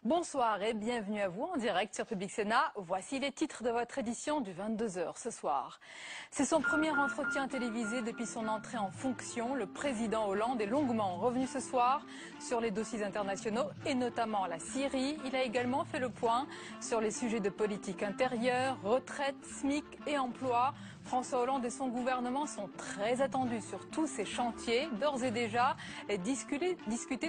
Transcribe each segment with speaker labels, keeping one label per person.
Speaker 1: Bonsoir et bienvenue à vous en direct sur Public Sénat. Voici les titres de votre édition du 22h ce soir. C'est son premier entretien télévisé depuis son entrée en fonction. Le président Hollande est longuement revenu ce soir sur les dossiers internationaux et notamment la Syrie. Il a également fait le point sur les sujets de politique intérieure, retraite, SMIC et emploi. François Hollande et son gouvernement sont très attendus sur tous ces chantiers, d'ores et déjà discutés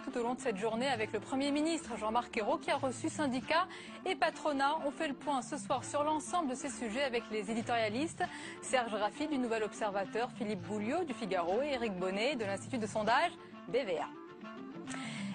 Speaker 1: tout au long de cette journée avec le Premier ministre Jean-Marc Ayrault qui a reçu syndicats et patronat. On fait le point ce soir sur l'ensemble de ces sujets avec les éditorialistes Serge Raffi du Nouvel Observateur, Philippe Bouliot du Figaro et Éric Bonnet de l'Institut de sondage BVA.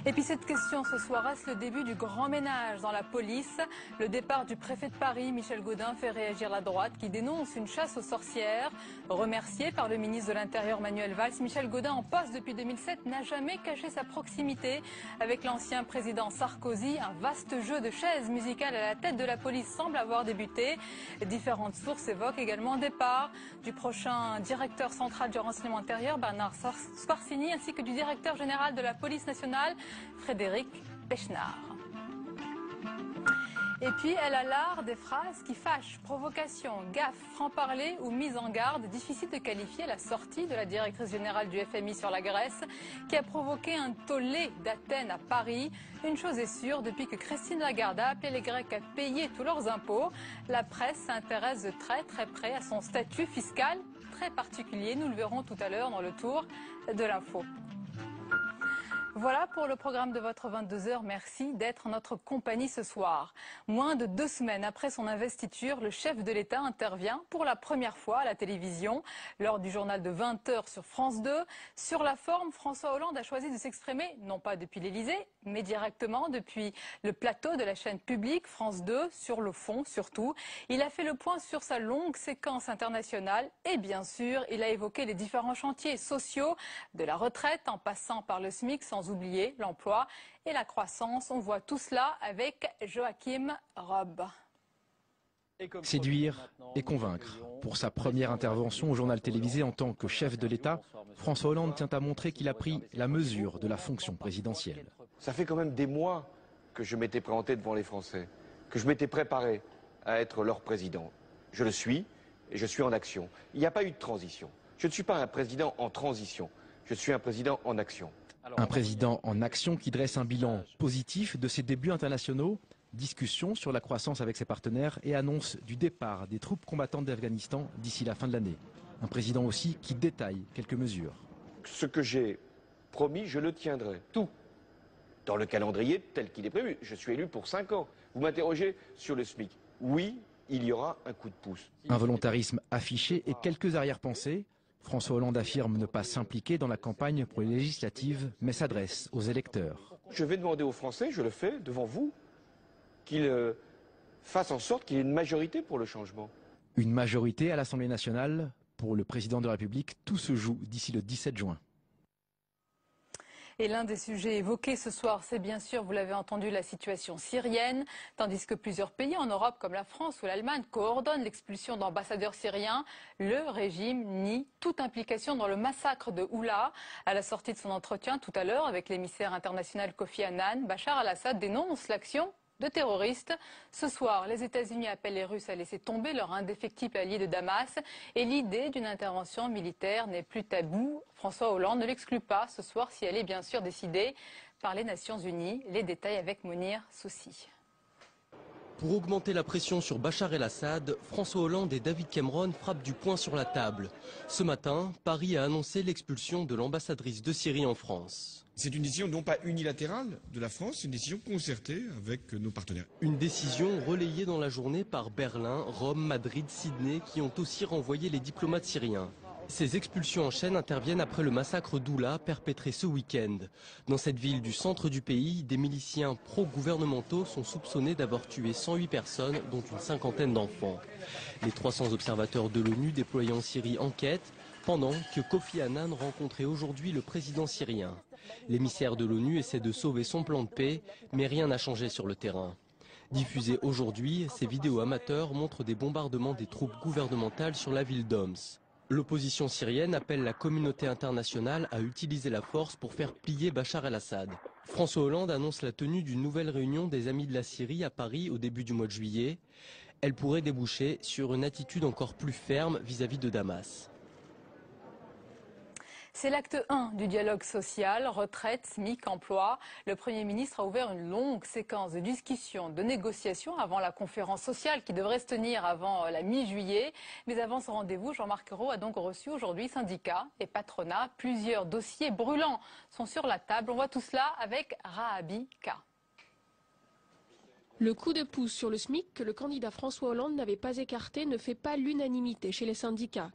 Speaker 1: Et puis cette question ce soir, est-ce le début du grand ménage dans la police? Le départ du préfet de Paris, Michel Gaudin, fait réagir la droite qui dénonce une chasse aux sorcières. Remercié par le ministre de l'Intérieur Manuel Valls, Michel Gaudin, en poste depuis 2007, n'a jamais caché sa proximité avec l'ancien président Sarkozy. Un vaste jeu de chaises musicales à la tête de la police semble avoir débuté. Différentes sources évoquent également le départ du prochain directeur central du renseignement intérieur, Bernard Squarcini, ainsi que du directeur général de la police nationale, Frédéric Pechnard. Et puis, elle a l'art des phrases qui fâchent. Provocation, gaffe, franc-parler ou mise en garde. Difficile de qualifier la sortie de la directrice générale du FMI sur la Grèce qui a provoqué un tollé d'Athènes à Paris. Une chose est sûre, depuis que Christine Lagarde a appelé les Grecs à payer tous leurs impôts, la presse s'intéresse de très près à son statut fiscal très particulier. Nous le verrons tout à l'heure dans le tour de l'info. Voilà pour le programme de votre 22h. Merci d'être en notre compagnie ce soir. Moins de 2 semaines après son investiture, le chef de l'État intervient pour la première fois à la télévision lors du journal de 20h sur France 2. Sur la forme, François Hollande a choisi de s'exprimer, non pas depuis l'Élysée, mais directement depuis le plateau de la chaîne publique France 2, sur le fond surtout. Il a fait le point sur sa longue séquence internationale et bien sûr, il a évoqué les différents chantiers sociaux, de la retraite en passant par le SMIC, sans oublier l'emploi et la croissance. On voit tout cela avec Joachim Robb.
Speaker 2: Séduire et convaincre. Pour sa première intervention au journal télévisé en tant que chef de l'État, François Hollande tient à montrer qu'il a pris la mesure de la fonction présidentielle.
Speaker 3: Ça fait quand même des mois que je m'étais présenté devant les Français, que je m'étais préparé à être leur président. Je le suis et je suis en action. Il n'y a pas eu de transition. Je ne suis pas un président en transition, je suis un président en action.
Speaker 2: Un président en action qui dresse un bilan positif de ses débuts internationaux, discussion sur la croissance avec ses partenaires et annonce du départ des troupes combattantes d'Afghanistan d'ici la fin de l'année. Un président aussi qui détaille quelques mesures.
Speaker 3: Ce que j'ai promis, je le tiendrai. Tout. Dans le calendrier tel qu'il est prévu. Je suis élu pour 5 ans. Vous m'interrogez sur le SMIC. Oui, il y aura un coup de pouce.
Speaker 2: Un volontarisme affiché et quelques arrière-pensées. François Hollande affirme ne pas s'impliquer dans la campagne pour les législatives, mais s'adresse aux électeurs.
Speaker 3: Je vais demander aux Français, je le fais devant vous, qu'ils fassent en sorte qu'il y ait une majorité pour le changement.
Speaker 2: Une majorité à l'Assemblée nationale. Pour le président de la République, tout se joue d'ici le 17 juin.
Speaker 1: Et l'un des sujets évoqués ce soir, c'est bien sûr, vous l'avez entendu, la situation syrienne. Tandis que plusieurs pays en Europe, comme la France ou l'Allemagne, coordonnent l'expulsion d'ambassadeurs syriens, le régime nie toute implication dans le massacre de Oula. À la sortie de son entretien tout à l'heure avec l'émissaire international Kofi Annan, Bachar al-Assad dénonce l'action de terroristes. Ce soir, les États-Unis appellent les Russes à laisser tomber leur indéfectible allié de Damas et l'idée d'une intervention militaire n'est plus taboue. François Hollande ne l'exclut pas ce soir si elle est bien sûr décidée par les Nations Unies. Les détails avec Mounir Soussi.
Speaker 4: Pour augmenter la pression sur Bachar el-Assad, François Hollande et David Cameron frappent du poing sur la table. Ce matin, Paris a annoncé l'expulsion de l'ambassadrice de Syrie en France.
Speaker 5: C'est une décision non pas unilatérale de la France, c'est une décision concertée avec nos partenaires.
Speaker 4: Une décision relayée dans la journée par Berlin, Rome, Madrid, Sydney qui ont aussi renvoyé les diplomates syriens. Ces expulsions en chaîne interviennent après le massacre d'Oula perpétré ce week-end. Dans cette ville du centre du pays, des miliciens pro-gouvernementaux sont soupçonnés d'avoir tué 108 personnes, dont une cinquantaine d'enfants. Les 300 observateurs de l'ONU déployés en Syrie enquêtent, pendant que Kofi Annan rencontrait aujourd'hui le président syrien. L'émissaire de l'ONU essaie de sauver son plan de paix, mais rien n'a changé sur le terrain. Diffusées aujourd'hui, ces vidéos amateurs montrent des bombardements des troupes gouvernementales sur la ville d'Homs. L'opposition syrienne appelle la communauté internationale à utiliser la force pour faire plier Bachar el-Assad. François Hollande annonce la tenue d'une nouvelle réunion des Amis de la Syrie à Paris au début du mois de juillet. Elle pourrait déboucher sur une attitude encore plus ferme vis-à-vis de Damas.
Speaker 1: C'est l'acte 1 du dialogue social, retraite, SMIC, emploi. Le Premier ministre a ouvert une longue séquence de discussions, de négociations avant la conférence sociale qui devrait se tenir avant la mi-juillet. Mais avant ce rendez-vous, Jean-Marc Ayrault a donc reçu aujourd'hui syndicats et patronats. Plusieurs dossiers brûlants sont sur la table. On voit tout cela avec Rahabi K.
Speaker 6: Le coup de pouce sur le SMIC que le candidat François Hollande n'avait pas écarté ne fait pas l'unanimité chez les syndicats.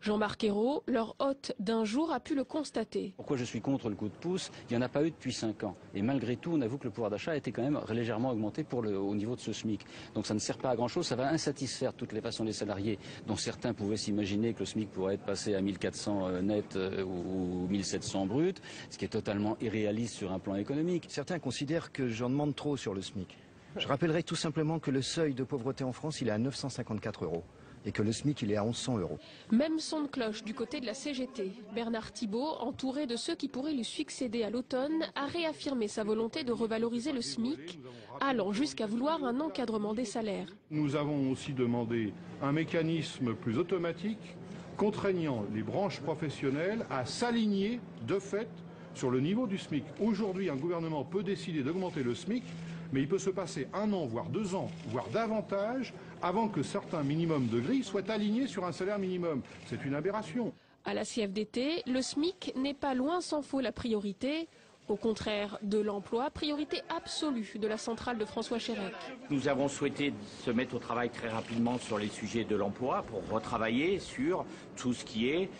Speaker 6: Jean-Marc Ayrault, leur hôte d'un jour, a pu le constater.
Speaker 7: Pourquoi je suis contre le coup de pouce? Il n'y en a pas eu depuis 5 ans. Et malgré tout, on avoue que le pouvoir d'achat a été quand même légèrement augmenté au niveau de ce SMIC. Donc ça ne sert pas à grand-chose, ça va insatisfaire de toutes les façons les salariés, dont certains pouvaient s'imaginer que le SMIC pourrait être passé à 1400 net ou 1700 brut, ce qui est totalement irréaliste sur un plan économique.
Speaker 8: Certains considèrent que j'en demande trop sur le SMIC. Je rappellerai tout simplement que le seuil de pauvreté en France, il est à 954 € et que le SMIC, il est à 1100 €.
Speaker 6: Même son de cloche du côté de la CGT. Bernard Thibault, entouré de ceux qui pourraient lui succéder à l'automne, a réaffirmé sa volonté de revaloriser le SMIC, allant jusqu'à vouloir un encadrement des salaires.
Speaker 9: Nous avons aussi demandé un mécanisme plus automatique, contraignant les branches professionnelles à s'aligner de fait sur le niveau du SMIC. Aujourd'hui, un gouvernement peut décider d'augmenter le SMIC, mais il peut se passer 1 an, voire 2 ans, voire davantage, avant que certains minimums de grille soient alignés sur un salaire minimum. C'est une aberration.
Speaker 6: À la CFDT, le SMIC n'est pas loin s'en faut la priorité. Au contraire de l'emploi, priorité absolue de la centrale de François Chérec.
Speaker 10: Nous avons souhaité se mettre au travail très rapidement sur les sujets de l'emploi pour retravailler sur tout ce qui est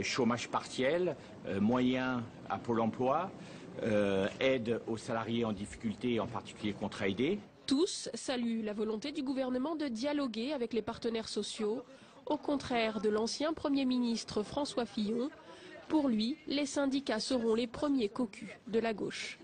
Speaker 10: chômage partiel, moyens à Pôle emploi, aide aux salariés en difficulté, en particulier contrats aidés.
Speaker 6: Tous saluent la volonté du gouvernement de dialoguer avec les partenaires sociaux, au contraire de l'ancien Premier ministre François Fillon. Pour lui, les syndicats seront les premiers cocus de la gauche.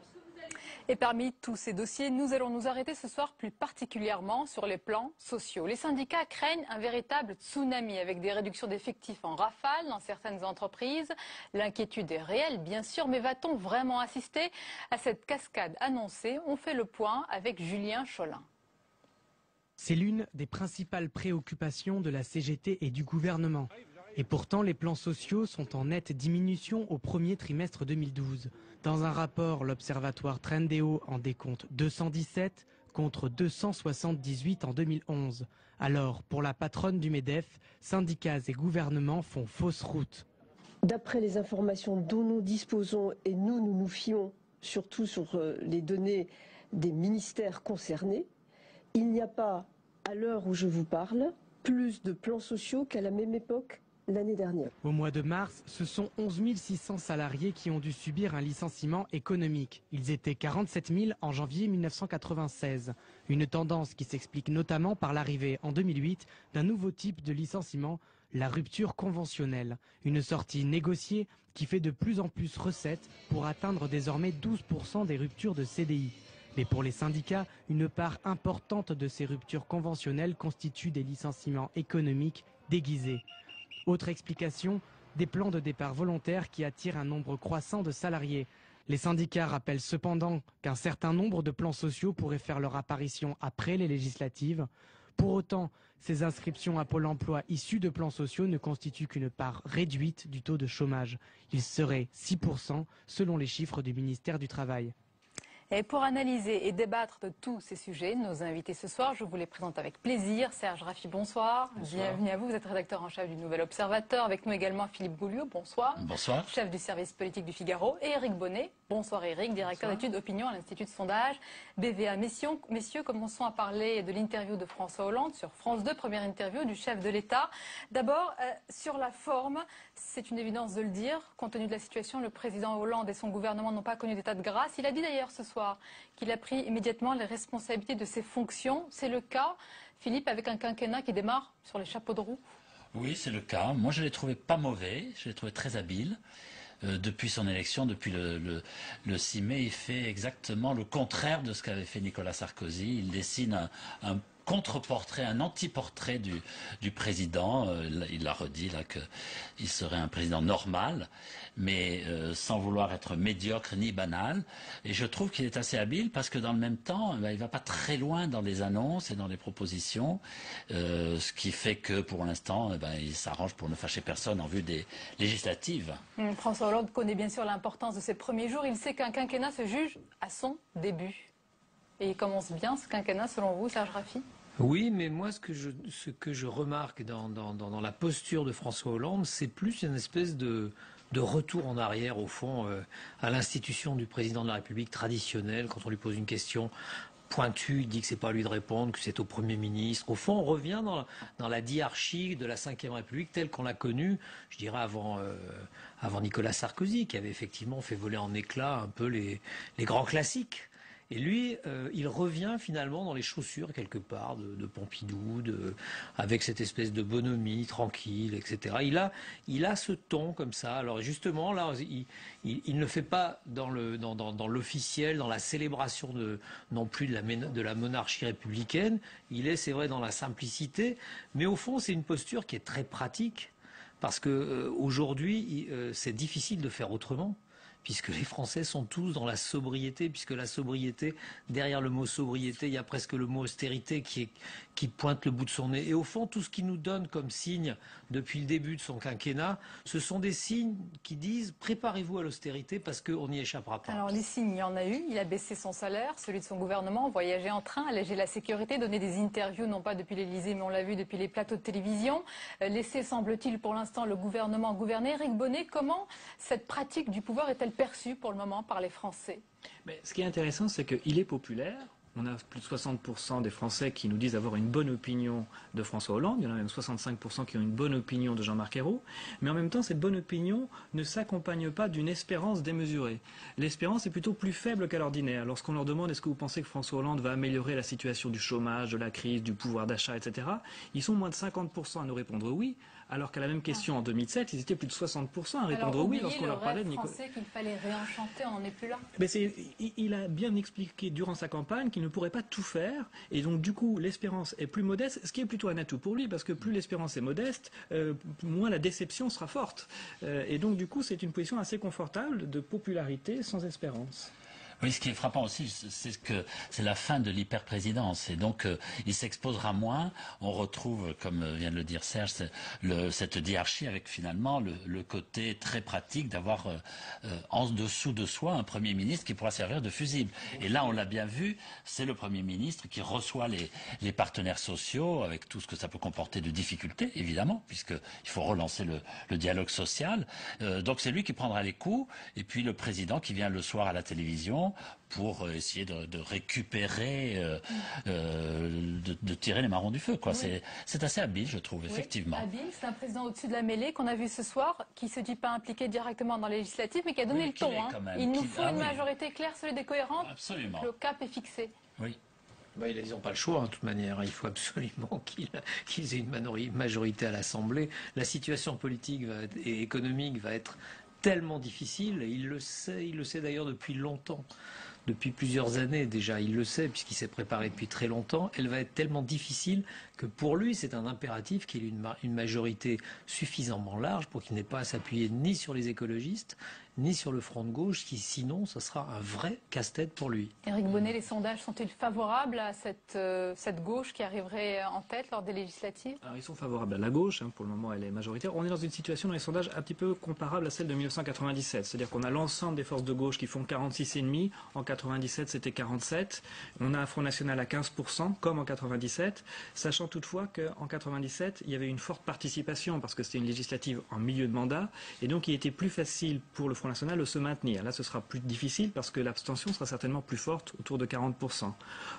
Speaker 1: Et parmi tous ces dossiers, nous allons nous arrêter ce soir plus particulièrement sur les plans sociaux. Les syndicats craignent un véritable tsunami avec des réductions d'effectifs en rafale dans certaines entreprises. L'inquiétude est réelle, bien sûr, mais va-t-on vraiment assister à cette cascade annoncée? On fait le point avec Julien Cholin.
Speaker 11: C'est l'une des principales préoccupations de la CGT et du gouvernement. Et pourtant, les plans sociaux sont en nette diminution au premier trimestre 2012. Dans un rapport, l'Observatoire Trendéo en décompte 217 contre 278 en 2011. Alors, pour la patronne du MEDEF, syndicats et gouvernements font fausse route.
Speaker 12: D'après les informations dont nous disposons, et nous nous fions surtout sur les données des ministères concernés, il n'y a pas, à l'heure où je vous parle, plus de plans sociaux qu'à la même époque l'année dernière.
Speaker 11: Au mois de mars, ce sont 11 600 salariés qui ont dû subir un licenciement économique. Ils étaient 47 000 en janvier 1996. Une tendance qui s'explique notamment par l'arrivée en 2008 d'un nouveau type de licenciement, la rupture conventionnelle. Une sortie négociée qui fait de plus en plus recette pour atteindre désormais 12% des ruptures de CDI. Mais pour les syndicats, une part importante de ces ruptures conventionnelles constitue des licenciements économiques déguisés. Autre explication, des plans de départ volontaires qui attirent un nombre croissant de salariés. Les syndicats rappellent cependant qu'un certain nombre de plans sociaux pourraient faire leur apparition après les législatives. Pour autant, ces inscriptions à Pôle emploi issues de plans sociaux ne constituent qu'une part réduite du taux de chômage. Il serait 6% selon les chiffres du ministère du Travail.
Speaker 1: Et pour analyser et débattre de tous ces sujets, nos invités ce soir, je vous les présente avec plaisir. Serge Raffi, bonsoir. Bienvenue à vous. Vous êtes rédacteur en chef du Nouvel Observateur. Avec nous également Philippe Gouliot, bonsoir.
Speaker 13: Bonsoir.
Speaker 1: Chef du service politique du Figaro. Et Éric Bonnet. Bonsoir Éric, directeur d'études opinion à l'Institut de sondage BVA. Messieurs, commençons à parler de l'interview de François Hollande sur France 2, première interview du chef de l'État. D'abord, sur la forme, c'est une évidence de le dire. Compte tenu de la situation, le président Hollande et son gouvernement n'ont pas connu d'état de grâce. Il a dit d'ailleurs ce soir qu'il a pris immédiatement les responsabilités de ses fonctions. C'est le cas, Philippe, avec un quinquennat qui démarre sur les chapeaux de roue?
Speaker 13: Oui, c'est le cas. Moi, je l'ai trouvé pas mauvais, je l'ai trouvé très habile. depuis son élection, depuis le 6 mai, il fait exactement le contraire de ce qu'avait fait Nicolas Sarkozy. Il dessine un contre-portrait, un anti-portrait du président. Il l'a redit là qu'il serait un président normal, mais sans vouloir être médiocre ni banal. Et je trouve qu'il est assez habile parce que dans le même temps, il va pas très loin dans les annonces et dans les propositions, ce qui fait que pour l'instant, il s'arrange pour ne fâcher personne en vue des législatives.
Speaker 1: François Hollande connaît bien sûr l'importance de ses premiers jours. Il sait qu'un quinquennat se juge à son début. Et il commence bien ce quinquennat selon vous, Serge Raffi ?
Speaker 14: Oui, mais moi, ce que je remarque dans la posture de François Hollande, c'est plus une espèce de retour en arrière, au fond, à l'institution du président de la République traditionnelle. Quand on lui pose une question pointue, il dit que c'est pas à lui de répondre, que c'est au Premier ministre. Au fond, on revient dans la diarchie de la Ve République telle qu'on l'a connue, je dirais, avant Nicolas Sarkozy, qui avait effectivement fait voler en éclats un peu les grands classiques. Et lui, il revient finalement dans les chaussures quelque part de Pompidou, avec cette espèce de bonhomie tranquille, etc. Il a ce ton comme ça. Alors justement, là, il ne fait pas dans l'officiel, dans la célébration non plus de la monarchie républicaine. Il est, c'est vrai, dans la simplicité, mais au fond, c'est une posture qui est très pratique, parce que aujourd'hui, c'est difficile de faire autrement, puisque les Français sont tous dans la sobriété, puisque la sobriété, derrière le mot sobriété, il y a presque le mot austérité qui pointe le bout de son nez. Et au fond, tout ce qu'il nous donne comme signe depuis le début de son quinquennat, ce sont des signes qui disent « préparez-vous à l'austérité parce qu'on n'y échappera pas ».
Speaker 1: Alors les signes, il y en a eu. Il a baissé son salaire, celui de son gouvernement, voyagé en train, allégé la sécurité, donné des interviews, non pas depuis l'Élysée, mais on l'a vu depuis les plateaux de télévision. Laisser, semble-t-il, pour l'instant, le gouvernement gouverner. Éric Bonnet, comment cette pratique du pouvoir est-elle perçue pour le moment par les Français?
Speaker 15: Mais ce qui est intéressant, c'est qu'il est populaire. On a plus de 60% des Français qui nous disent avoir une bonne opinion de François Hollande. Il y en a même 65% qui ont une bonne opinion de Jean-Marc Ayrault. Mais en même temps, cette bonne opinion ne s'accompagne pas d'une espérance démesurée. L'espérance est plutôt plus faible qu'à l'ordinaire. Lorsqu'on leur demande est-ce que vous pensez que François Hollande va améliorer la situation du chômage, de la crise, du pouvoir d'achat, etc., ils sont moins de 50% à nous répondre oui. Alors qu'à la même question en 2007, ils étaient plus de 60% à répondre oui lorsqu'on leur parlait de Nicolas.
Speaker 1: Français qu'il fallait réenchanter, on n'en est plus là.
Speaker 15: Mais il a bien expliqué durant sa campagne qu'il ne pourrait pas tout faire, et donc du coup l'espérance est plus modeste, ce qui est plutôt un atout pour lui, parce que plus l'espérance est modeste, moins la déception sera forte. Et donc du coup c'est une position assez confortable de popularité sans espérance.
Speaker 13: Oui, ce qui est frappant aussi, c'est que c'est la fin de l'hyperprésidence. Et donc, il s'exposera moins. On retrouve, comme vient de le dire Serge, cette diarchie avec finalement le côté très pratique d'avoir en dessous de soi un Premier ministre qui pourra servir de fusible. Et là, on l'a bien vu, c'est le Premier ministre qui reçoit les partenaires sociaux avec tout ce que ça peut comporter de difficultés, évidemment, puisqu'il faut relancer le dialogue social. Donc, c'est lui qui prendra les coups. Et puis, le président qui vient le soir à la télévision pour essayer de récupérer, de tirer les marrons du feu, quoi. Oui. C'est assez habile, je trouve, oui, effectivement.
Speaker 1: Habile, c'est un président au-dessus de la mêlée qu'on a vu ce soir, qui ne se dit pas impliqué directement dans les législatives, mais qui a donné le ton. Il nous faut une majorité claire, solide et cohérente.
Speaker 13: Absolument.
Speaker 1: Le cap est fixé.
Speaker 13: Oui.
Speaker 14: Bah, ils n'ont pas le choix, de toute manière. Il faut absolument qu'ils aient une majorité à l'Assemblée. La situation politique et économique va être tellement difficile, et il le sait d'ailleurs depuis longtemps, depuis plusieurs années déjà, il le sait puisqu'il s'est préparé depuis très longtemps. Elle va être tellement difficile que pour lui c'est un impératif qu'il ait une majorité suffisamment large pour qu'il n'ait pas à s'appuyer ni sur les écologistes ni sur le front de gauche, qui sinon ce sera un vrai casse-tête pour lui.
Speaker 1: Éric Bonnet, les sondages sont-ils favorables à cette gauche qui arriverait en tête lors des législatives?
Speaker 15: Alors, ils sont favorables à la gauche, pour le moment elle est majoritaire. On est dans une situation dans les sondages un petit peu comparable à celle de 1997, c'est-à-dire qu'on a l'ensemble des forces de gauche qui font 46,5, en 97 c'était 47, on a un Front National à 15%, comme en 97, sachant toutefois qu'en 97 il y avait une forte participation, parce que c'était une législative en milieu de mandat, et donc il était plus facile pour le Front Front National de se maintenir. Là, ce sera plus difficile parce que l'abstention sera certainement plus forte, autour de 40%.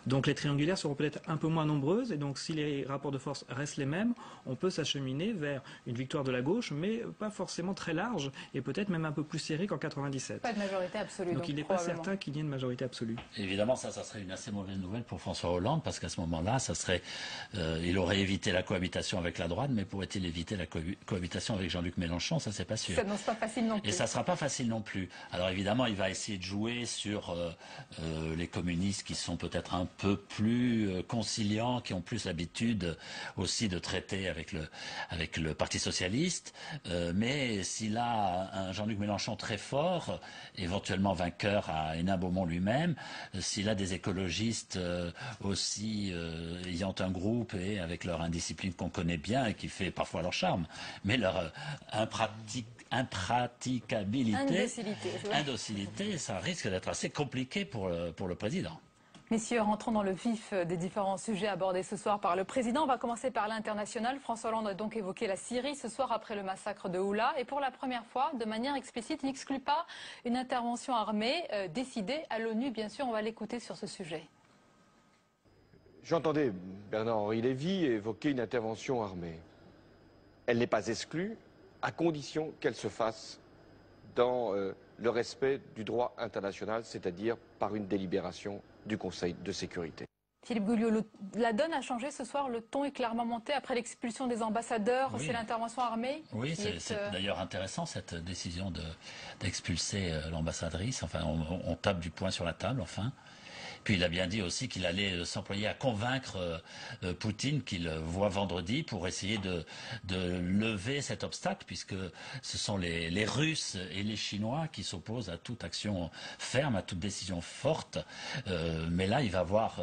Speaker 15: Donc les triangulaires seront peut-être un peu moins nombreuses, et donc si les rapports de force restent les mêmes, on peut s'acheminer vers une victoire de la gauche, mais pas forcément très large, et peut-être même un peu plus serré qu'en 97.
Speaker 1: Pas de majorité absolue.
Speaker 15: Donc il n'est pas certain qu'il y ait une majorité absolue.
Speaker 13: Évidemment, ça serait une assez mauvaise nouvelle pour François Hollande, parce qu'à ce moment-là, il aurait évité la cohabitation avec la droite, mais pourrait-il éviter la cohabitation avec Jean-Luc Mélenchon? Ça, c'est pas sûr.
Speaker 1: Ça n'annonce pas facile non plus.
Speaker 13: Et ça ne sera pas facile non plus. Alors évidemment, il va essayer de jouer sur les communistes qui sont peut-être un peu plus conciliants, qui ont plus l'habitude aussi de traiter avec le Parti socialiste. Mais s'il a un Jean-Luc Mélenchon très fort, éventuellement vainqueur à Hénin-Beaumont lui-même, s'il a des écologistes aussi ayant un groupe et avec leur indiscipline qu'on connaît bien et qui fait parfois leur charme, mais leur indocilité, ça risque d'être assez compliqué pour le président.
Speaker 1: Messieurs, rentrons dans le vif des différents sujets abordés ce soir par le président. On va commencer par l'international. François Hollande a donc évoqué la Syrie ce soir après le massacre de Houla. Et pour la première fois, de manière explicite, il n'exclut pas une intervention armée décidée à l'ONU. Bien sûr, on va l'écouter sur ce sujet.
Speaker 3: J'entendais Bernard-Henri Lévy évoquer une intervention armée. Elle n'est pas exclue, à condition qu'elle se fasse dans le respect du droit international, c'est-à-dire par une délibération du Conseil de sécurité.
Speaker 1: Philippe Gouliot, la donne a changé ce soir, le ton est clairement monté après l'expulsion des ambassadeurs, c'est l'intervention armée.
Speaker 13: Oui, c'est d'ailleurs intéressant cette décision d'expulser l'ambassadrice, enfin on tape du poing sur la table, enfin. Puis il a bien dit aussi qu'il allait s'employer à convaincre Poutine qu'il voit vendredi pour essayer de lever cet obstacle, puisque ce sont les Russes et les Chinois qui s'opposent à toute action ferme, à toute décision forte. Mais là, il va avoir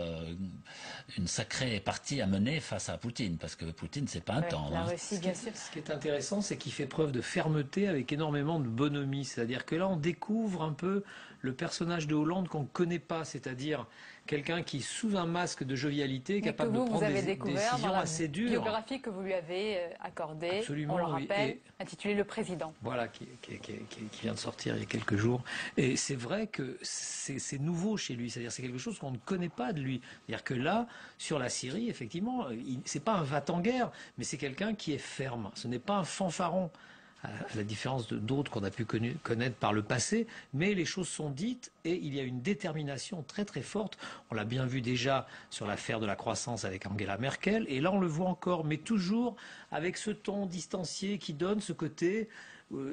Speaker 13: une sacrée partie à mener face à Poutine, parce que Poutine, c'est pas un temps.
Speaker 1: La Russie, bien sûr.
Speaker 14: Ce qui est intéressant, c'est qu'il fait preuve de fermeté avec énormément de bonhomie. C'est-à-dire que là, on découvre un peu le personnage de Hollande qu'on ne connaît pas, c'est-à-dire quelqu'un qui, sous un masque de jovialité, est capable de prendre des décisions assez dures.
Speaker 1: Biographie que vous lui avez accordée,
Speaker 14: absolument,
Speaker 1: on le rappelle, intitulée Le Président.
Speaker 14: Voilà, qui vient de sortir il y a quelques jours. Et c'est vrai que c'est nouveau chez lui, c'est-à-dire c'est quelque chose qu'on ne connaît pas de lui. C'est-à-dire que là, sur la Syrie, effectivement, c'est pas un va-t-en-guerre, mais c'est quelqu'un qui est ferme. Ce n'est pas un fanfaron, à la différence d'autres qu'on a pu connaître par le passé, mais les choses sont dites et il y a une détermination très très forte. On l'a bien vu déjà sur l'affaire de la croissance avec Angela Merkel, et là on le voit encore, mais toujours avec ce ton distancié qui donne ce côté...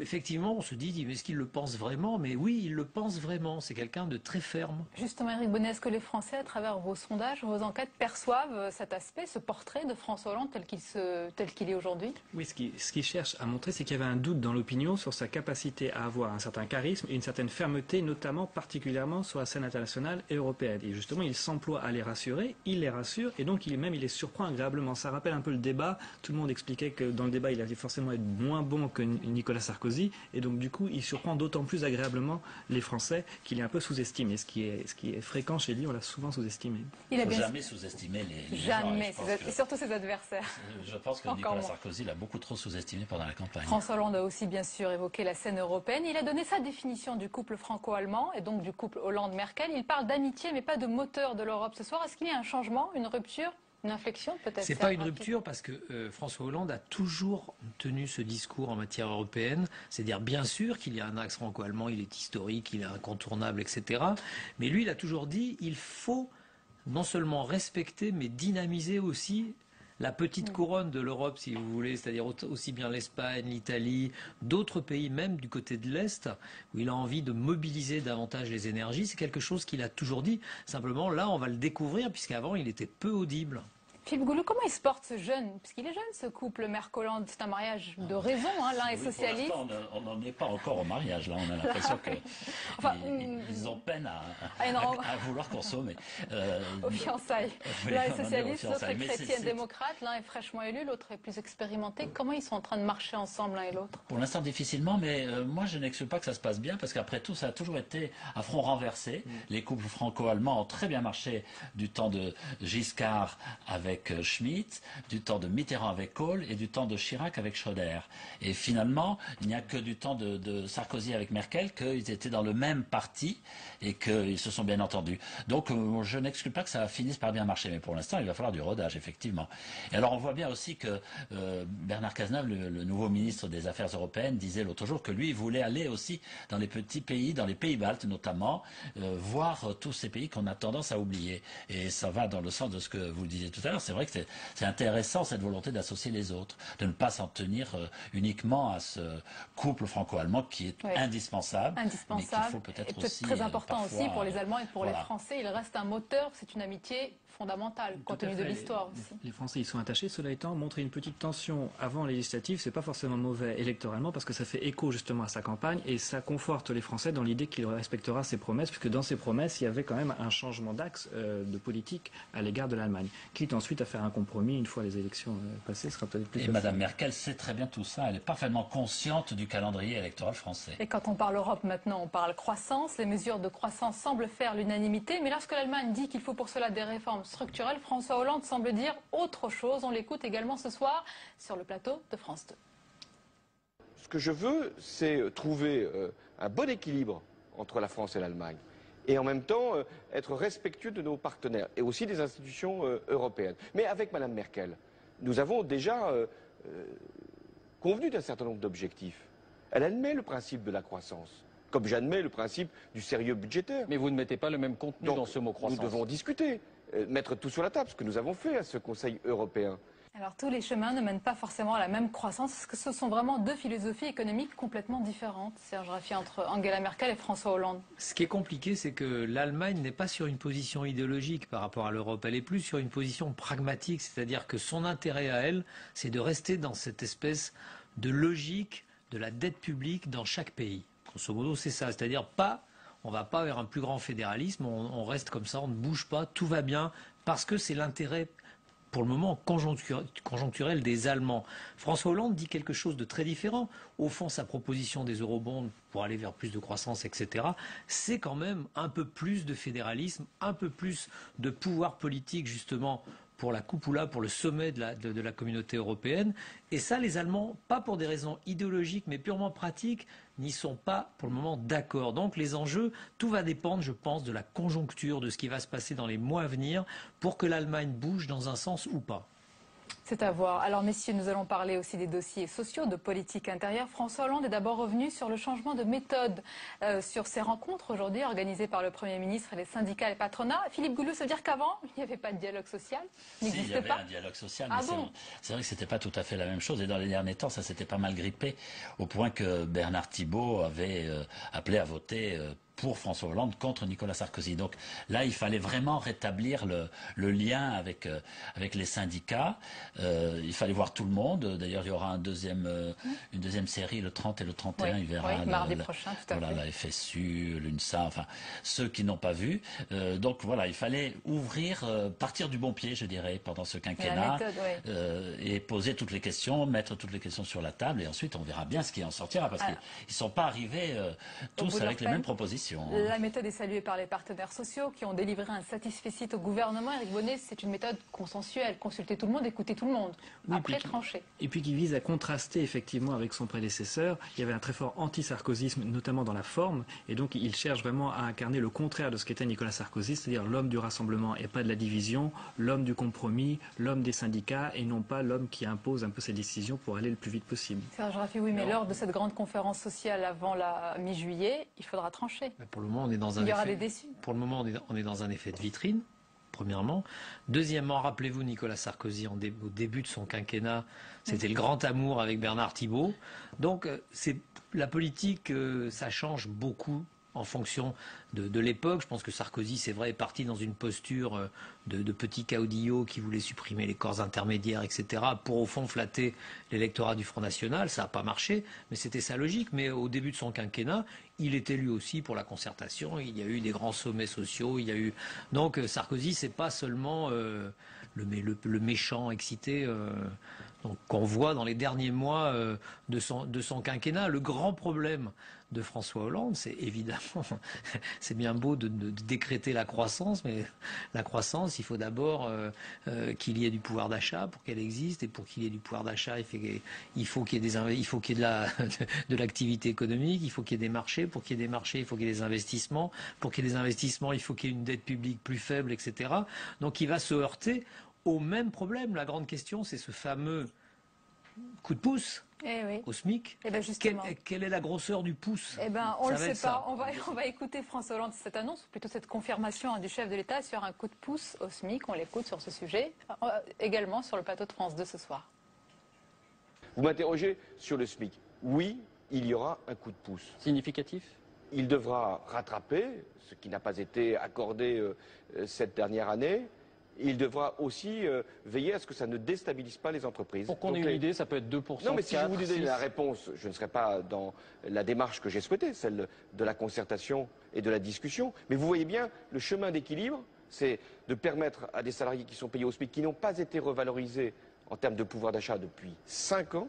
Speaker 14: effectivement, on se dit, mais est-ce qu'il le pense vraiment? Mais oui, il le pense vraiment. C'est quelqu'un de très ferme.
Speaker 1: Justement, Éric Bonnet, est-ce que les Français, à travers vos sondages, vos enquêtes, perçoivent cet aspect, ce portrait de François Hollande tel qu'il est aujourd'hui? Oui,
Speaker 15: ce qu'il cherche à montrer, c'est qu'il y avait un doute dans l'opinion sur sa capacité à avoir un certain charisme et une certaine fermeté, notamment particulièrement sur la scène internationale et européenne. Et justement, il s'emploie à les rassurer, il les rassure, et donc il les surprend agréablement. Ça rappelle un peu le débat. Tout le monde expliquait que dans le débat, il allait forcément être moins bon que Nicolas Sarkozy, et donc du coup il surprend d'autant plus agréablement les Français qu'il est un peu sous-estimé, ce qui est fréquent chez lui, on l'a souvent sous-estimé.
Speaker 13: Il ne faut jamais sous-estimer les gens,
Speaker 1: et surtout ses adversaires.
Speaker 13: Je pense que Nicolas Sarkozy l'a beaucoup trop sous-estimé pendant la campagne.
Speaker 1: François Hollande a aussi bien sûr évoqué la scène européenne, il a donné sa définition du couple franco-allemand et donc du couple Hollande-Merkel. Il parle d'amitié mais pas de moteur de l'Europe ce soir. Est-ce qu'il y a un changement, une rupture? Une inflexion peut-être?
Speaker 14: C'est pas une rupture parce que François Hollande a toujours tenu ce discours en matière européenne. C'est-à-dire bien sûr qu'il y a un axe franco-allemand, il est historique, il est incontournable, etc. Mais lui, il a toujours dit il faut non seulement respecter mais dynamiser aussi la petite couronne de l'Europe, si vous voulez, c'est-à-dire aussi bien l'Espagne, l'Italie, d'autres pays, même du côté de l'Est, où il a envie de mobiliser davantage les énergies. C'est quelque chose qu'il a toujours dit. Simplement, là, on va le découvrir, puisqu'avant, il était peu audible.
Speaker 1: Philippe Gouliot, comment il se porte ce jeune? Puisqu'il est jeune, ce couple Merkel-Hollande, c'est un mariage de raison, hein, l'un est socialiste.
Speaker 13: On n'en est pas encore au mariage, là, on a l'impression qu'ils ont peine à vouloir consommer.
Speaker 1: Aux fiançailles. L'un est socialiste, l'autre est chrétien-démocrate, l'un est fraîchement élu, l'autre est plus expérimenté. Comment ils sont en train de marcher ensemble l'un et l'autre?
Speaker 13: Pour l'instant, difficilement, mais moi, je n'exclus pas que ça se passe bien, parce qu'après tout, ça a toujours été à front renversé. Les couples franco-allemands ont très bien marché du temps de Giscard avec avec Schmitt, du temps de Mitterrand avec Kohl et du temps de Chirac avec Schröder. Et finalement, il n'y a que du temps de Sarkozy avec Merkel qu'ils étaient dans le même parti et qu'ils se sont bien entendus. Donc je n'exclus pas que ça finisse par bien marcher, mais pour l'instant il va falloir du rodage, effectivement. Et alors on voit bien aussi que Bernard Cazeneuve, le nouveau ministre des Affaires européennes, disait l'autre jour que lui il voulait aller aussi dans les petits pays, dans les pays baltes notamment, voir tous ces pays qu'on a tendance à oublier. Et ça va dans le sens de ce que vous disiez tout à l'heure. C'est vrai que c'est intéressant cette volonté d'associer les autres, de ne pas s'en tenir uniquement à ce couple franco-allemand qui est indispensable, mais qu'il faut peut-être aussi
Speaker 1: très important
Speaker 13: parfois,
Speaker 1: aussi pour les Allemands et pour les Français. Il reste un moteur, c'est une amitié fondamentale, compte tenu de l'histoire aussi.
Speaker 15: Les Français y sont attachés. Cela étant, montrer une petite tension avant les législatives, c'est pas forcément mauvais électoralement parce que ça fait écho justement à sa campagne et ça conforte les Français dans l'idée qu'il respectera ses promesses, puisque dans ses promesses, il y avait quand même un changement d'axe de politique à l'égard de l'Allemagne. Quitte ensuite à faire un compromis une fois les élections passées, ce sera peut-être plus facile.
Speaker 13: Et Mme Merkel sait très bien tout ça. Elle est parfaitement consciente du calendrier électoral français.
Speaker 1: Et quand on parle Europe maintenant, on parle croissance. Les mesures de croissance semblent faire l'unanimité. Mais lorsque l'Allemagne dit qu'il faut pour cela des réformes structurelles, François Hollande semble dire autre chose. On l'écoute également ce soir sur le plateau de France 2.
Speaker 3: Ce que je veux, c'est trouver un bon équilibre entre la France et l'Allemagne. Et en même temps, être respectueux de nos partenaires et aussi des institutions européennes. Mais avec Mme Merkel, nous avons déjà convenu d'un certain nombre d'objectifs. Elle admet le principe de la croissance, comme j'admets le principe du sérieux budgétaire.
Speaker 7: Mais vous ne mettez pas le même contenu dans ce mot croissance.
Speaker 3: Nous devons discuter, mettre tout sur la table, ce que nous avons fait à ce Conseil européen.
Speaker 1: Alors tous les chemins ne mènent pas forcément à la même croissance, parce que ce sont vraiment deux philosophies économiques complètement différentes, Serge Raffi, entre Angela Merkel et François Hollande.
Speaker 14: Ce qui est compliqué, c'est que l'Allemagne n'est pas sur une position idéologique par rapport à l'Europe, elle est plus sur une position pragmatique, c'est-à-dire que son intérêt à elle, c'est de rester dans cette espèce de logique de la dette publique dans chaque pays. Grosso modo, c'est ça, c'est-à-dire on ne va pas vers un plus grand fédéralisme, on reste comme ça, on ne bouge pas, tout va bien, parce que c'est l'intérêt pour le moment conjoncturel des Allemands. François Hollande dit quelque chose de très différent. Au fond, sa proposition des eurobonds pour aller vers plus de croissance, etc., c'est quand même un peu plus de fédéralisme, un peu plus de pouvoir politique, justement, pour la cupola, pour le sommet de la communauté européenne. Et ça, les Allemands, pas pour des raisons idéologiques, mais purement pratiques, n'y sont pas pour le moment d'accord. Donc les enjeux, tout va dépendre, je pense, de la conjoncture, de ce qui va se passer dans les mois à venir, pour que l'Allemagne bouge dans un sens ou pas.
Speaker 1: C'est à voir. Alors messieurs, nous allons parler aussi des dossiers sociaux, de politique intérieure. François Hollande est d'abord revenu sur le changement de méthode sur ces rencontres aujourd'hui organisées par le Premier ministre et les syndicats et patronats. Philippe Goulou, ça veut dire qu'avant, il n'y avait pas de dialogue social?
Speaker 13: Si, il y avait un dialogue social, mais c'est vrai que c'était pas tout à fait la même chose. Et dans les derniers temps, ça s'était pas mal grippé, au point que Bernard Thibault avait appelé à voter pour François Hollande contre Nicolas Sarkozy. Donc là, il fallait vraiment rétablir le lien avec les syndicats. Il fallait voir tout le monde. D'ailleurs, il y aura une deuxième série le 30 et le 31. Il verra
Speaker 1: mardi prochain, tout à fait.
Speaker 13: La FSU, l'UNSA, enfin ceux qui n'ont pas vu. Donc voilà, il fallait partir du bon pied, je dirais, pendant ce quinquennat, et poser toutes les questions, mettre toutes les questions sur la table, et ensuite on verra bien ce qui en sortira, parce qu'ils ne sont pas arrivés tous avec les mêmes propositions.
Speaker 1: La méthode est saluée par les partenaires sociaux qui ont délivré un satisfecit au gouvernement. Éric Bonnet, c'est une méthode consensuelle. Consulter tout le monde, écouter tout le monde. Après, trancher.
Speaker 15: Et puis qui vise à contraster effectivement avec son prédécesseur. Il y avait un très fort anti-sarkozysme, notamment dans la forme. Et donc il cherche vraiment à incarner le contraire de ce qu'était Nicolas Sarkozy, c'est-à-dire l'homme du rassemblement et pas de la division, l'homme du compromis, l'homme des syndicats, et non pas l'homme qui impose un peu ses décisions pour aller le plus vite possible.
Speaker 1: Serge Raffi, oui, mais lors de cette grande conférence sociale avant la mi-juillet, il faudra trancher.
Speaker 14: Pour le moment, on est dans un on est dans un effet de vitrine, premièrement. Deuxièmement, rappelez-vous, Nicolas Sarkozy, au début de son quinquennat, c'était le grand amour avec Bernard Thibault. Donc, la politique, ça change beaucoup en fonction de l'époque. Je pense que Sarkozy, c'est vrai, est parti dans une posture de petit caudillo qui voulait supprimer les corps intermédiaires, etc., pour au fond flatter l'électorat du Front National. Ça n'a pas marché, mais c'était sa logique. Mais au début de son quinquennat, il était lui aussi pour la concertation. Il y a eu des grands sommets sociaux. Donc Sarkozy, c'est pas seulement le méchant excité donc qu'on voit dans les derniers mois de son quinquennat. Le grand problème de François Hollande, c'est évidemment, c'est bien beau de décréter la croissance, mais la croissance, il faut d'abord qu'il y ait du pouvoir d'achat pour qu'elle existe, et pour qu'il y ait du pouvoir d'achat, il faut qu'il y ait de l'activité économique, il faut qu'il y ait des marchés, pour qu'il y ait des marchés, il faut qu'il y ait des investissements, pour qu'il y ait des investissements, il faut qu'il y ait une dette publique plus faible, etc. Donc il va se heurter au même problème. La grande question, c'est ce fameux coup de pouce au SMIC. Quelle est la grosseur du pouce?
Speaker 1: On ne le sait pas. On va écouter François Hollande, cette annonce, ou plutôt cette confirmation du chef de l'État sur un coup de pouce au SMIC. On l'écoute sur ce sujet, également sur le plateau de France 2 ce soir.
Speaker 3: Vous m'interrogez sur le SMIC. Oui, il y aura un coup de pouce.
Speaker 7: Significatif?
Speaker 3: Il devra rattraper ce qui n'a pas été accordé cette dernière année. Il devra aussi veiller à ce que ça ne déstabilise pas les entreprises.
Speaker 7: Pour qu'on ait une idée, ça peut être 2%.
Speaker 3: Non, mais si
Speaker 7: 4,
Speaker 3: je vous disais
Speaker 7: 6...
Speaker 3: la réponse, je ne serais pas dans la démarche que j'ai souhaitée, celle de la concertation et de la discussion. Mais vous voyez bien, le chemin d'équilibre, c'est de permettre à des salariés qui sont payés au SMIC, qui n'ont pas été revalorisés en termes de pouvoir d'achat depuis 5 ans,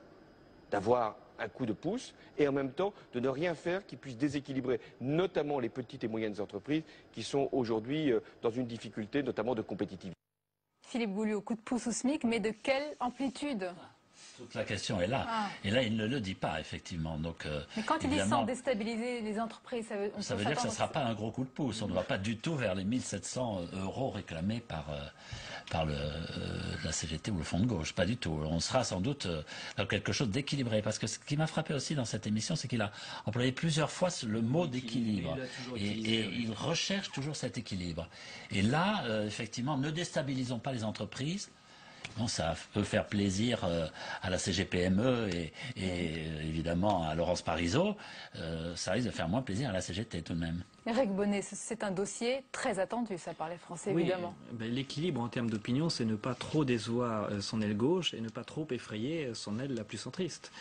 Speaker 3: d'avoir un coup de pouce, et en même temps de ne rien faire qui puisse déséquilibrer notamment les petites et moyennes entreprises qui sont aujourd'hui dans une difficulté notamment de compétitivité.
Speaker 1: Philippe Gouliou, coup de pouce au SMIC, mais de quelle amplitude?
Speaker 13: Toute la question est là. Et là, il ne le dit pas, effectivement. Donc,
Speaker 1: mais quand il dit sans déstabiliser les entreprises,
Speaker 13: ça veut dire que ce ne sera pas un gros coup de pouce. On ne va pas du tout vers les 1700 € réclamés par la CGT ou le Fonds de gauche. Pas du tout. On sera sans doute dans quelque chose d'équilibré. Parce que ce qui m'a frappé aussi dans cette émission, c'est qu'il a employé plusieurs fois le mot d'équilibre. Et il recherche toujours cet équilibre. Et là, effectivement, ne déstabilisons pas les entreprises. Bon, ça peut faire plaisir à la CGPME et évidemment à Laurence Parisot. Ça risque de faire moins plaisir à la CGT tout de même.
Speaker 1: Éric Bonnet, c'est un dossier très attendu, ça, par les Français, évidemment.
Speaker 15: Oui, l'équilibre en termes d'opinion, c'est ne pas trop décevoir son aile gauche et ne pas trop effrayer son aile la plus centriste.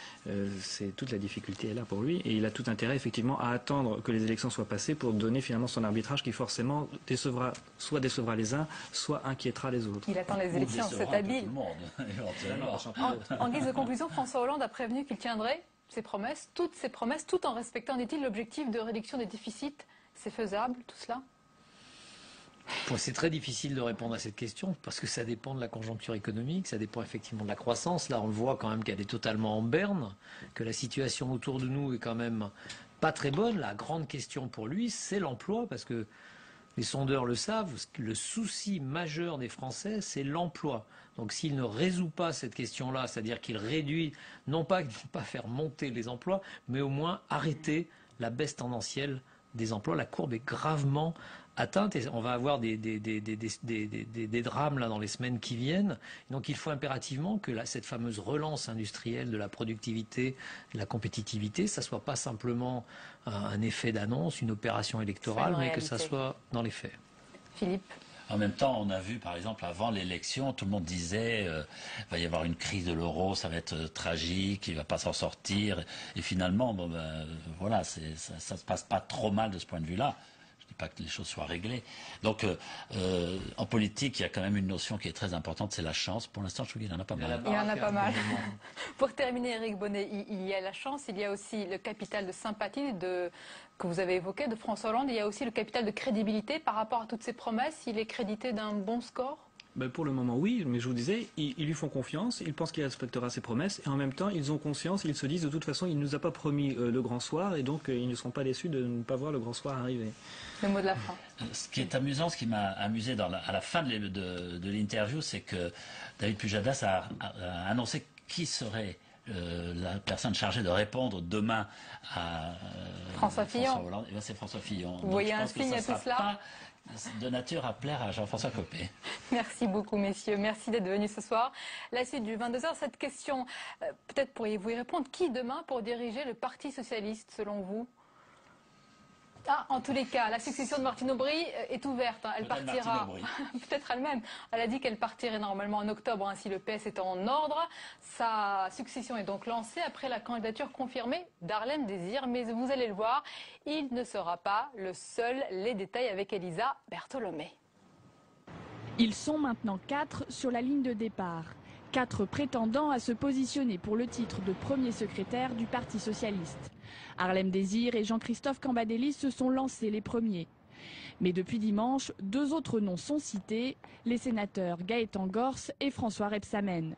Speaker 15: C'est toute la difficulté est là pour lui. Et il a tout intérêt, effectivement, à attendre que les élections soient passées pour donner finalement son arbitrage qui, forcément, décevra les uns, soit inquiétera les autres.
Speaker 1: Il attend les élections, c'est habile. En guise de conclusion, François Hollande a prévenu qu'il tiendrait toutes ses promesses, tout en respectant, dit-il, l'objectif de réduction des déficits. C'est faisable, tout cela?
Speaker 14: C'est très difficile de répondre à cette question parce que ça dépend de la conjoncture économique, ça dépend effectivement de la croissance. Là, on le voit quand même qu'elle est totalement en berne, que la situation autour de nous est quand même pas très bonne. La grande question pour lui, c'est l'emploi, parce que les sondeurs le savent, le souci majeur des Français, c'est l'emploi. Donc s'il ne résout pas cette question-là, c'est-à-dire qu'il réduit, non pas faire monter les emplois, mais au moins arrêter la baisse tendancielle des emplois, la courbe est gravement atteinte et on va avoir des drames là dans les semaines qui viennent. Donc il faut impérativement que cette fameuse relance industrielle de la productivité, de la compétitivité, ça soit pas simplement un effet d'annonce, une opération électorale, mais que ça soit dans les faits.
Speaker 1: Philippe?
Speaker 13: En même temps, on a vu, par exemple, avant l'élection, tout le monde disait va y avoir une crise de l'euro, ça va être tragique, il va pas s'en sortir. Et finalement, voilà, ça se passe pas trop mal de ce point de vue-là. Je dis pas que les choses soient réglées. Donc, en politique, il y a quand même une notion qui est très importante, c'est la chance. Pour l'instant, je trouve qu'il en a pas mal.
Speaker 1: Il y en a pas mal. Pour terminer, Éric Bonnet, il y a la chance, il y a aussi le capital de sympathie que vous avez évoqué de François Hollande. Il y a aussi le capital de crédibilité par rapport à toutes ces promesses. Il est crédité d'un bon score?
Speaker 15: Pour le moment, oui, mais je vous disais, ils lui font confiance, ils pensent qu'il respectera ses promesses, et en même temps, ils ont conscience, ils se disent, de toute façon, il ne nous a pas promis le grand soir, et donc ils ne seront pas déçus de ne pas voir le grand soir arriver.
Speaker 1: Le mot de la fin.
Speaker 13: Ce qui est amusant, ce qui m'a amusé à la fin de l'interview, c'est que David Pujadas a annoncé qui serait la personne chargée de répondre demain à
Speaker 1: François
Speaker 13: Hollande. Et c'est François Fillon.
Speaker 1: Vous voyez un signe à tout cela?
Speaker 13: De nature à plaire à Jean-François Copé.
Speaker 1: Merci beaucoup, messieurs. Merci d'être venus ce soir. La suite du 22h, cette question, peut-être pourriez-vous y répondre. Qui demain pour diriger le Parti socialiste, selon vous? En tous les cas, la succession de Martine Aubry est ouverte. Elle partira, peut-être elle-même. Elle a dit qu'elle partirait normalement en octobre, si le PS est en ordre. Sa succession est donc lancée après la candidature confirmée d'Arlène Désir. Mais vous allez le voir, il ne sera pas le seul. Les détails avec Elisa Bertholomé.
Speaker 16: Ils sont maintenant 4 sur la ligne de départ.
Speaker 6: 4 prétendants à se positionner pour le titre de premier secrétaire du Parti socialiste. Harlem Désir et Jean-Christophe Cambadélis se sont lancés les premiers. Mais depuis dimanche, 2 autres noms sont cités, les sénateurs Gaëtan Gors et François Rebsamen.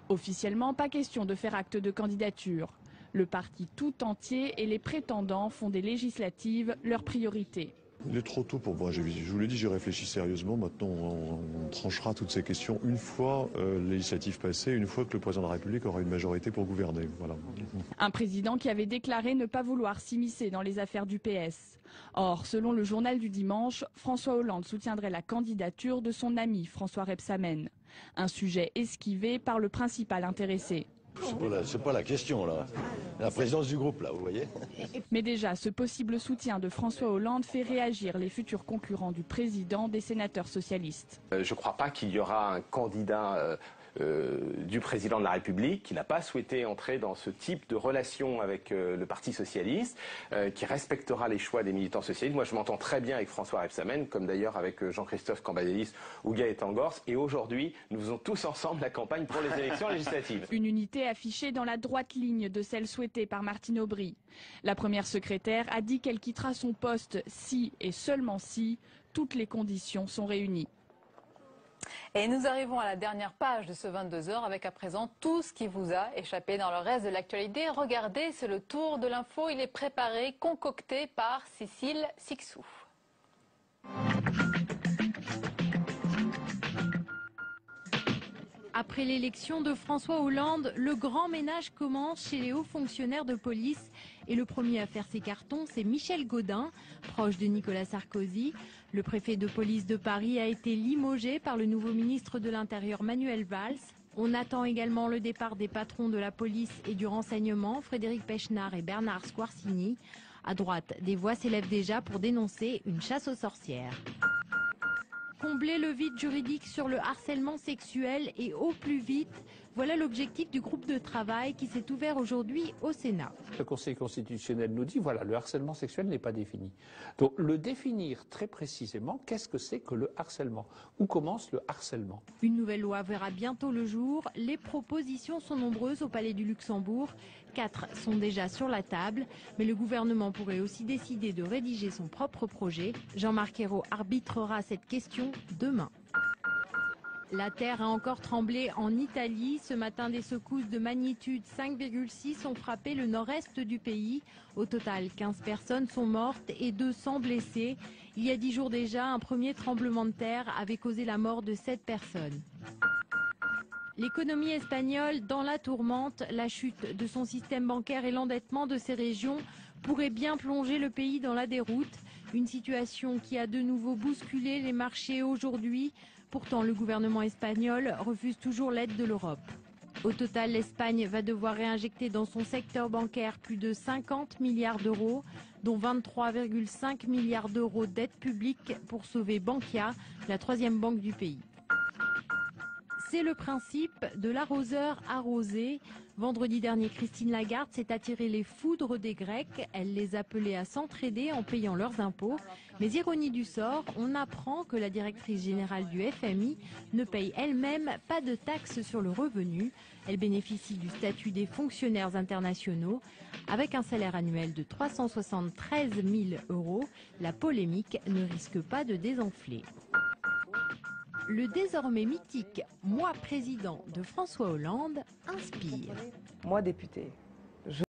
Speaker 6: Officiellement, pas question de faire acte de candidature. Le parti tout entier et les prétendants font des législatives leur priorité.
Speaker 16: Il est trop tôt pour moi, je vous l'ai dit, j'y réfléchis sérieusement. Maintenant, on tranchera toutes ces questions une fois législative passée, une fois que le président de la République aura une majorité pour gouverner. Voilà.
Speaker 6: Un président qui avait déclaré ne pas vouloir s'immiscer dans les affaires du PS. Or, selon le journal du dimanche, François Hollande soutiendrait la candidature de son ami François Rebsamen. Un sujet esquivé par le principal intéressé.
Speaker 17: C'est pas la question, là. La présidence du groupe, là, vous voyez.
Speaker 6: Mais déjà, ce possible soutien de François Hollande fait réagir les futurs concurrents du président des sénateurs socialistes.
Speaker 18: Je ne crois pas qu'il y aura un candidat du président de la République qui n'a pas souhaité entrer dans ce type de relation avec le Parti socialiste, qui respectera les choix des militants socialistes. Moi, je m'entends très bien avec François Rebsamen, comme d'ailleurs avec Jean-Christophe Cambadélis ou Gaëtan Gors. Et aujourd'hui, nous faisons tous ensemble la campagne pour les élections législatives.
Speaker 6: Une unité affichée dans la droite ligne de celle souhaitée par Martine Aubry. La première secrétaire a dit qu'elle quittera son poste si et seulement si toutes les conditions sont réunies.
Speaker 1: Et nous arrivons à la dernière page de ce 22h avec à présent tout ce qui vous a échappé dans le reste de l'actualité. Regardez, c'est le tour de l'info. Il est préparé, concocté par Cécile Sixou.
Speaker 19: Après l'élection de François Hollande, le grand ménage commence chez les hauts fonctionnaires de police. Et le premier à faire ses cartons, c'est Michel Gaudin, proche de Nicolas Sarkozy. Le préfet de police de Paris a été limogé par le nouveau ministre de l'Intérieur Manuel Valls. On attend également le départ des patrons de la police et du renseignement, Frédéric Pechnard et Bernard Squarcini. À droite, des voix s'élèvent déjà pour dénoncer une chasse aux sorcières. Combler le vide juridique sur le harcèlement sexuel et au plus vite, voilà l'objectif du groupe de travail qui s'est ouvert aujourd'hui au Sénat.
Speaker 20: Le Conseil constitutionnel nous dit, voilà, le harcèlement sexuel n'est pas défini. Donc le définir très précisément, qu'est-ce que c'est que le harcèlement? Où commence le harcèlement?
Speaker 19: Une nouvelle loi verra bientôt le jour. Les propositions sont nombreuses au Palais du Luxembourg. 4 sont déjà sur la table, mais le gouvernement pourrait aussi décider de rédiger son propre projet. Jean-Marc Ayrault arbitrera cette question demain. La terre a encore tremblé en Italie. Ce matin, des secousses de magnitude 5,6 ont frappé le nord-est du pays. Au total, 15 personnes sont mortes et 200 blessées. Il y a 10 jours déjà, un premier tremblement de terre avait causé la mort de 7 personnes. L'économie espagnole dans la tourmente, la chute de son système bancaire et l'endettement de ses régions pourraient bien plonger le pays dans la déroute. Une situation qui a de nouveau bousculé les marchés aujourd'hui. Pourtant, le gouvernement espagnol refuse toujours l'aide de l'Europe. Au total, l'Espagne va devoir réinjecter dans son secteur bancaire plus de 50 milliards d'euros, dont 23,5 milliards d'euros d'aide publique pour sauver Bankia, la 3e banque du pays. C'est le principe de l'arroseur arrosé. Vendredi dernier, Christine Lagarde s'est attiré les foudres des Grecs. Elle les appelait à s'entraider en payant leurs impôts. Mais ironie du sort, on apprend que la directrice générale du FMI ne paye elle-même pas de taxes sur le revenu. Elle bénéficie du statut des fonctionnaires internationaux. Avec un salaire annuel de 373 000 €, la polémique ne risque pas de désenfler. Le désormais mythique « Moi président » de François Hollande inspire.
Speaker 21: Moi député.